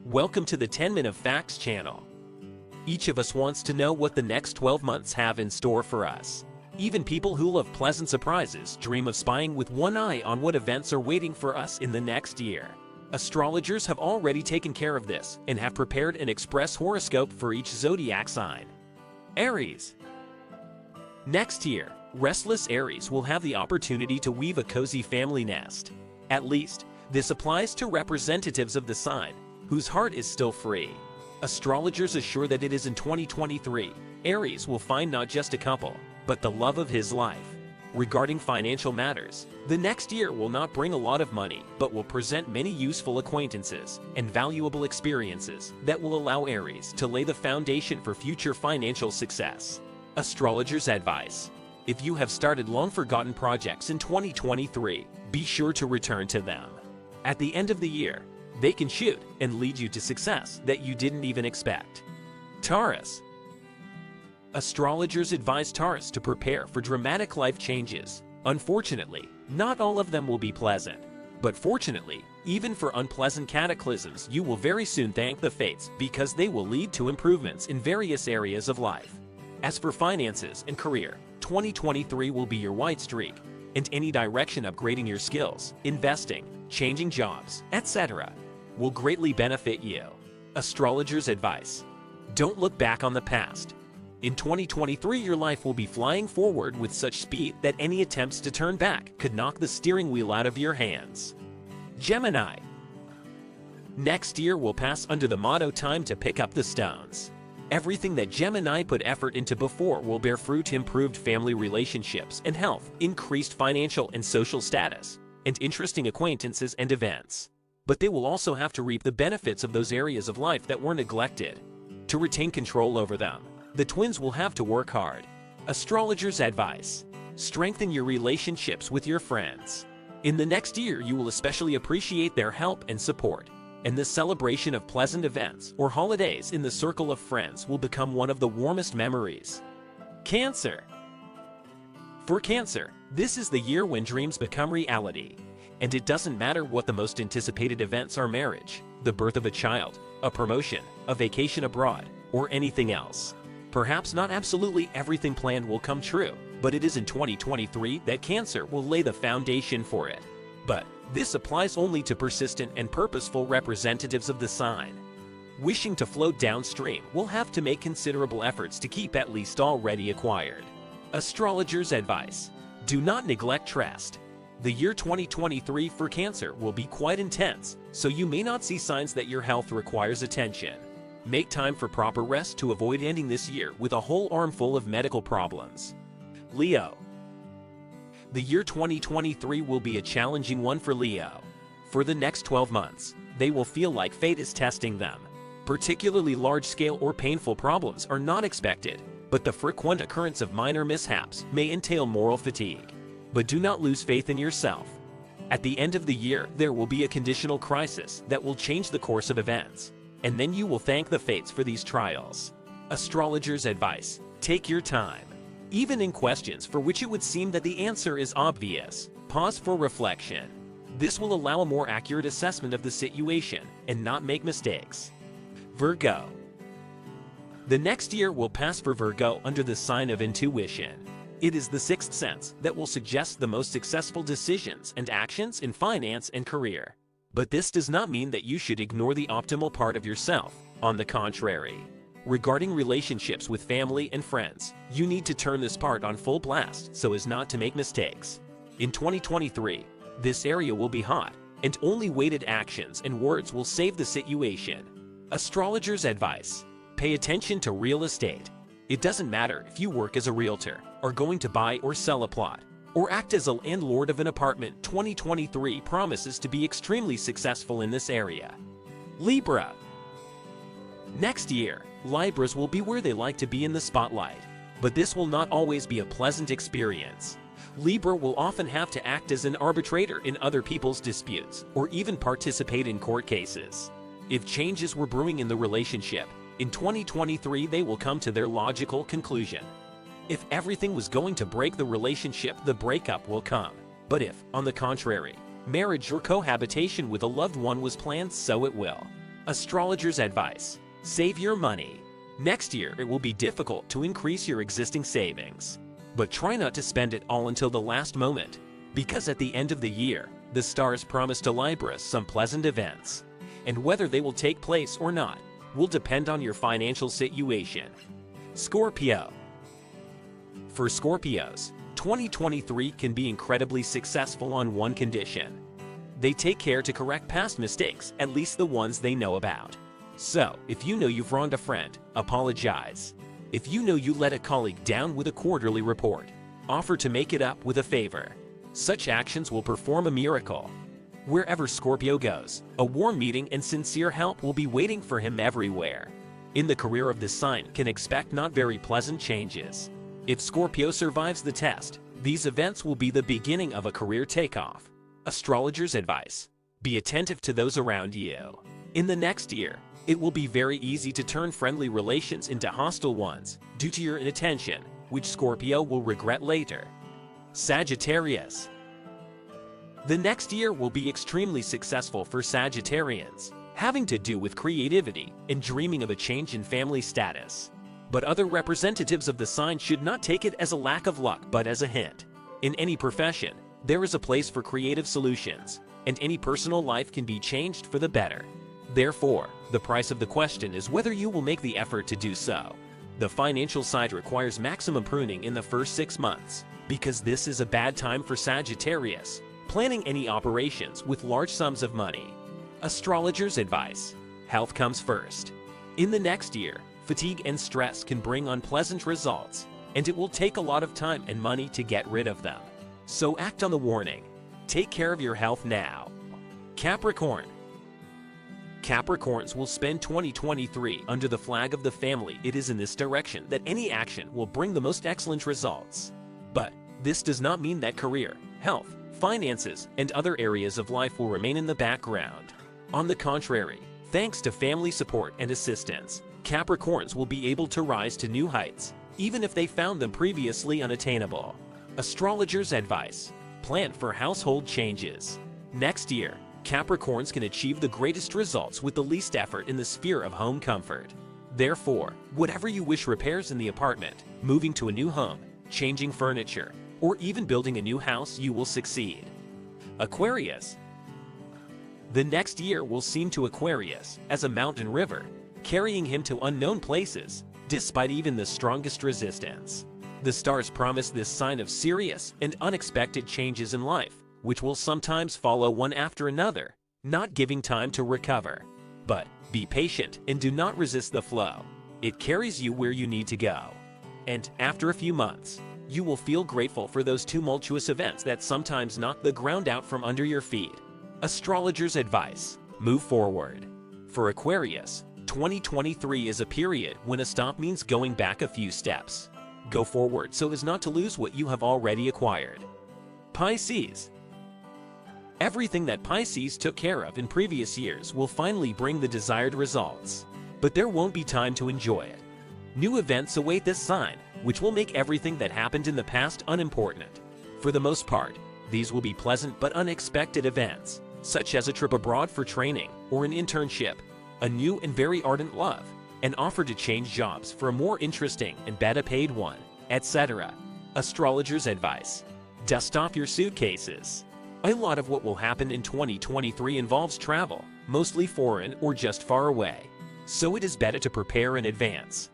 Welcome to the 10-Minute Facts channel. Each of us wants to know what the next 12 months have in store for us. Even people who love pleasant surprises dream of spying with one eye on what events are waiting for us in the next year. Astrologers have already taken care of this and have prepared an express horoscope for each zodiac sign. Aries. Next year, restless Aries will have the opportunity to weave a cozy family nest. At least, this applies to representatives of the sign whose heart is still free. Astrologers assure that it is in 2023, Aries will find not just a couple, but the love of his life. Regarding financial matters, the next year will not bring a lot of money, but will present many useful acquaintances and valuable experiences that will allow Aries to lay the foundation for future financial success. Astrologers' advice: if you have started long-forgotten projects in 2023, be sure to return to them. At the end of the year, they can shoot and lead you to success that you didn't even expect. Taurus. Astrologers advise Taurus to prepare for dramatic life changes. Unfortunately, not all of them will be pleasant. But fortunately, even for unpleasant cataclysms, you will very soon thank the fates because they will lead to improvements in various areas of life. As for finances and career, 2023 will be your white streak, and any direction upgrading your skills, investing, changing jobs, etc. will greatly benefit you. Astrologers' advice: don't look back on the past. In 2023, your life will be flying forward with such speed that any attempts to turn back could knock the steering wheel out of your hands. Gemini. Next year will pass under the motto "time to pick up the stones." Everything that Gemini put effort into before will bear fruit: improved family relationships and health, increased financial and social status, and interesting acquaintances and events. But they will also have to reap the benefits of those areas of life that were neglected. To retain control over them, the twins will have to work hard. Astrologers' advice: strengthen your relationships with your friends. In the next year, you will especially appreciate their help and support, and the celebration of pleasant events or holidays in the circle of friends will become one of the warmest memories. Cancer. For Cancer, this is the year when dreams become reality. And it doesn't matter what the most anticipated events are: marriage, the birth of a child, a promotion, a vacation abroad, or anything else. Perhaps not absolutely everything planned will come true, but it is in 2023 that Cancer will lay the foundation for it. But this applies only to persistent and purposeful representatives of the sign. Wishing to float downstream will have to make considerable efforts to keep at least already acquired. Astrologers' advice: do not neglect rest. The year 2023 for Cancer will be quite intense, so you may not see signs that your health requires attention. Make time for proper rest to avoid ending this year with a whole armful of medical problems. Leo. The year 2023 will be a challenging one for Leo. For the next 12 months, they will feel like fate is testing them. Particularly large-scale or painful problems are not expected, but the frequent occurrence of minor mishaps may entail moral fatigue. But do not lose faith in yourself. At the end of the year, there will be a conditional crisis that will change the course of events, and then you will thank the fates for these trials. Astrologers' advice: take your time. Even in questions for which it would seem that the answer is obvious, pause for reflection. This will allow a more accurate assessment of the situation and not make mistakes. Virgo. The next year will pass for Virgo under the sign of intuition. It is the sixth sense that will suggest the most successful decisions and actions in finance and career. But this does not mean that you should ignore the optimal part of yourself. On the contrary, regarding relationships with family and friends, you need to turn this part on full blast so as not to make mistakes. In 2023, this area will be hot, and only weighted actions and words will save the situation. Astrologers' advice: pay attention to real estate. It doesn't matter if you work as a realtor, are going to buy or sell a plot, or act as a landlord of an apartment. 2023 promises to be extremely successful in this area. Libra. Next year, Libras will be where they like to be in the spotlight, but this will not always be a pleasant experience. Libra will often have to act as an arbitrator in other people's disputes, or even participate in court cases. If changes were brewing in the relationship, in 2023 they will come to their logical conclusion. If everything was going to break the relationship, the breakup will come. But if, on the contrary, marriage or cohabitation with a loved one was planned, so it will. Astrologer's advice: save your money. Next year, it will be difficult to increase your existing savings. But try not to spend it all until the last moment, because at the end of the year, the stars promise to Libra some pleasant events. And whether they will take place or not will depend on your financial situation. Scorpio. For Scorpios, 2023 can be incredibly successful on one condition: they take care to correct past mistakes, at least the ones they know about. So, if you know you've wronged a friend, apologize. If you know you let a colleague down with a quarterly report, offer to make it up with a favor. Such actions will perform a miracle. Wherever Scorpio goes, a warm meeting and sincere help will be waiting for him everywhere. In the career of this sign, can expect not very pleasant changes. If Scorpio survives the test, these events will be the beginning of a career takeoff. Astrologer's advice: be attentive to those around you. In the next year, it will be very easy to turn friendly relations into hostile ones due to your inattention, which Scorpio will regret later. Sagittarius. The next year will be extremely successful for Sagittarians, having to do with creativity and dreaming of a change in family status. But other representatives of the sign should not take it as a lack of luck but as a hint. In any profession, there is a place for creative solutions, and any personal life can be changed for the better. Therefore, the price of the question is whether you will make the effort to do so. The financial side requires maximum pruning in the first 6 months, because this is a bad time for Sagittarius, planning any operations with large sums of money. Astrologer's advice: health comes first. In the next year, fatigue and stress can bring unpleasant results, and it will take a lot of time and money to get rid of them. So act on the warning. Take care of your health now. Capricorn. Capricorns will spend 2023 under the flag of the family. It is in this direction that any action will bring the most excellent results. But this does not mean that career, health, finances, and other areas of life will remain in the background. On the contrary, thanks to family support and assistance, Capricorns will be able to rise to new heights, even if they found them previously unattainable. Astrologer's advice: plan for household changes. Next year, Capricorns can achieve the greatest results with the least effort in the sphere of home comfort. Therefore, whatever you wish repairs in the apartment, moving to a new home, changing furniture, or even building a new house, you will succeed. Aquarius. The next year will seem to Aquarius as a mountain river, carrying him to unknown places, despite even the strongest resistance. The stars promise this sign of serious and unexpected changes in life, which will sometimes follow one after another, not giving time to recover. But be patient and do not resist the flow. It carries you where you need to go. And after a few months, you will feel grateful for those tumultuous events that sometimes knock the ground out from under your feet. Astrologer's advice: move forward. For Aquarius, 2023 is a period when a stop means going back a few steps. Go forward so as not to lose what you have already acquired. Pisces. Everything that Pisces took care of in previous years will finally bring the desired results, but there won't be time to enjoy it. New events await this sign, which will make everything that happened in the past unimportant. For the most part, these will be pleasant but unexpected events, such as a trip abroad for training or an internship, a new and very ardent love, an offer to change jobs for a more interesting and better paid one, etc. Astrologer's advice: dust off your suitcases. A lot of what will happen in 2023 involves travel, mostly foreign or just far away, so it is better to prepare in advance.